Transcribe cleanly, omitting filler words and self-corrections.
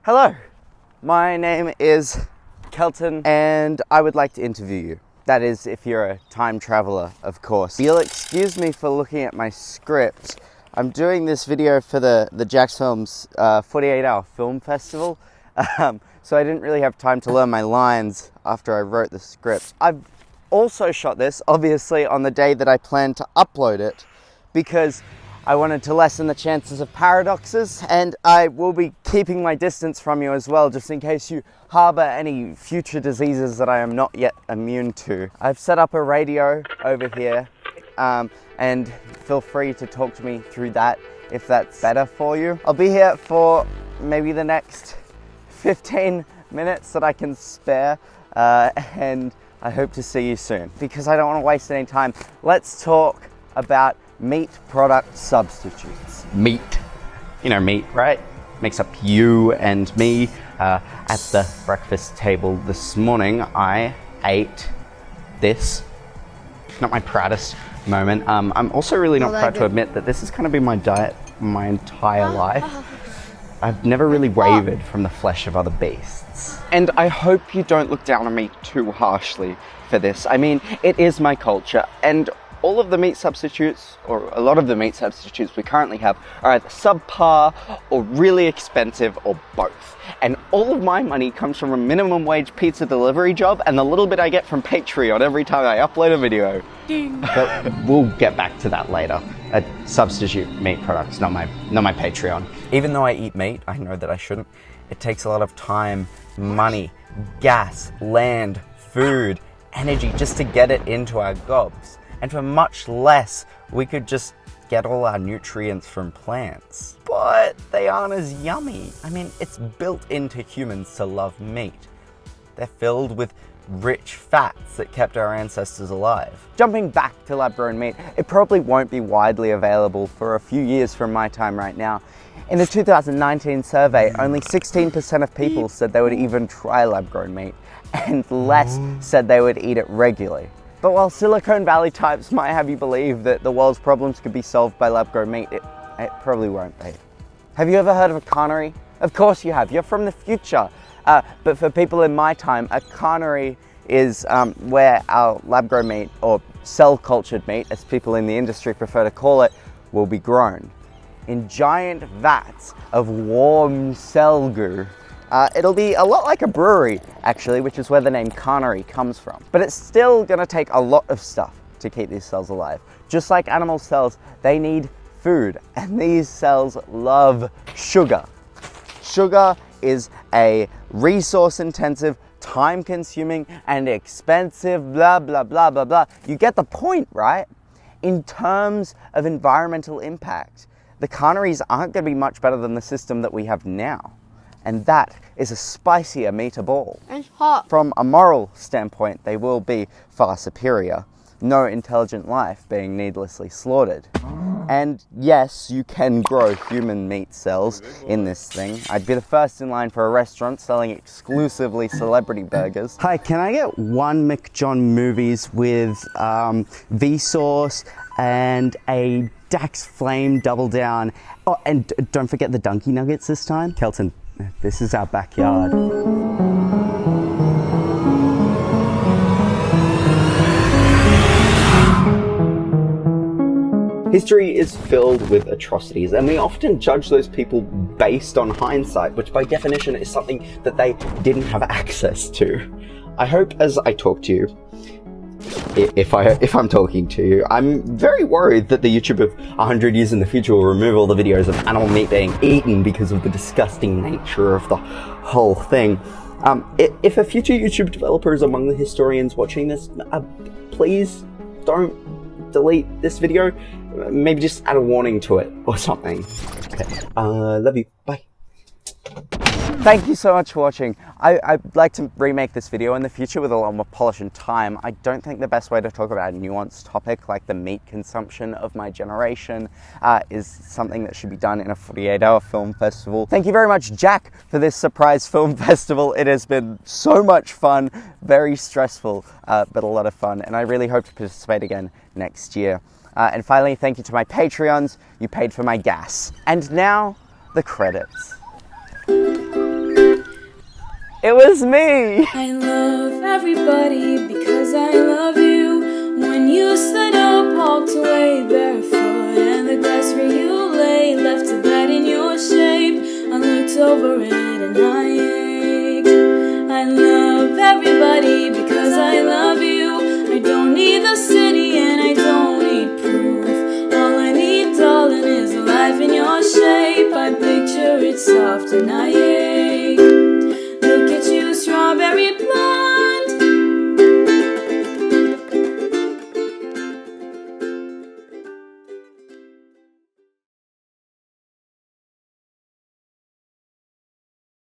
Hello, my name is Keltan and I would like to interview you. That is, if you're a time traveler, of course. You'll excuse me for looking at my script. I'm doing this video for the Jacksfilms 48-hour film festival, so I didn't really have time to learn my lines after I wrote the script. I've also shot this, obviously, on the day that I planned to upload it, because I wanted to lessen the chances of paradoxes, and I will be keeping my distance from you as well, just in case you harbor any future diseases that I am not yet immune to. I've set up a radio over here, and feel free to talk to me through that if that's better for you. I'll be here for maybe the next 15 minutes that I can spare, and I hope to see you soon. Because I don't want to waste any time, let's talk about meat product substitutes. Meat, you know, meat, right? Makes up you and me. At the breakfast table this morning, I ate this. Not my proudest moment. I'm also really not proud to admit that this has kind of been my diet my entire life. I've never really wavered from the flesh of other beasts. And I hope you don't look down on me too harshly for this. I mean, it is my culture, and all of the meat substitutes, or a lot of the meat substitutes we currently have, are either subpar or really expensive or both. And all of my money comes from a minimum wage pizza delivery job and the little bit I get from Patreon every time I upload a video. Ding. But we'll get back to that later. Substitute meat products, not my Patreon. Even though I eat meat, I know that I shouldn't. It takes a lot of time, money, gas, land, food, energy just to get it into our gobs. And for much less, we could just get all our nutrients from plants. But they aren't as yummy. I mean, it's built into humans to love meat. They're filled with rich fats that kept our ancestors alive. Jumping back to lab-grown meat, it probably won't be widely available for a few years from my time right now. In a 2019 survey, only 16% of people said they would even try lab-grown meat, and less said they would eat it regularly. But while Silicon Valley types might have you believe that the world's problems could be solved by lab-grown meat, it probably won't be. Have you ever heard of a cannery? Of course you have, you're from the future. But for people in my time, a cannery is where our lab-grown meat, or cell-cultured meat, as people in the industry prefer to call it, will be grown in giant vats of warm cell goo. It'll be a lot like a brewery, actually, which is where the name cannery comes from. But it's still gonna take a lot of stuff to keep these cells alive. Just like animal cells, they need food, and these cells love sugar. Sugar is a resource-intensive, time-consuming, and expensive blah, blah, blah, blah, blah. You get the point, right? In terms of environmental impact, the canneries aren't gonna be much better than the system that we have now. And that is a spicier meatball. It's hot. From a moral standpoint, they will be far superior. No intelligent life being needlessly slaughtered. And yes, you can grow human meat cells in this thing. I'd be the first in line for a restaurant selling exclusively celebrity burgers. Hi, can I get one McJohn movies with V-sauce and a Dax Flame double down? Oh, and don't forget the donkey nuggets this time. Keltan, this is our backyard. History is filled with atrocities, and we often judge those people based on hindsight, which by definition is something that they didn't have access to. I hope as I talk to you, if I'm talking to you, I'm very worried that the YouTube of 100 years in the future will remove all the videos of animal meat being eaten because of the disgusting nature of the whole thing. If a future YouTube developer is among the historians watching this, please don't delete this video. Maybe just add a warning to it or something. Okay. Love you. Bye. Thank you so much for watching. I'd like to remake this video in the future with a lot more polish and time. I don't think the best way to talk about a nuanced topic like the meat consumption of my generation is something that should be done in a 48-hour film festival. Thank you very much, Jack, for this surprise film festival. It has been so much fun, very stressful, but a lot of fun, and I really hope to participate again next year. And finally, thank you to my Patreons. You paid for my gas. And now, the credits. It was me! I love everybody because I love you. When you stood up, walked away barefoot, and the grass where you lay left a bed in your shape. I looked over it and I ached. I love everybody because I love you.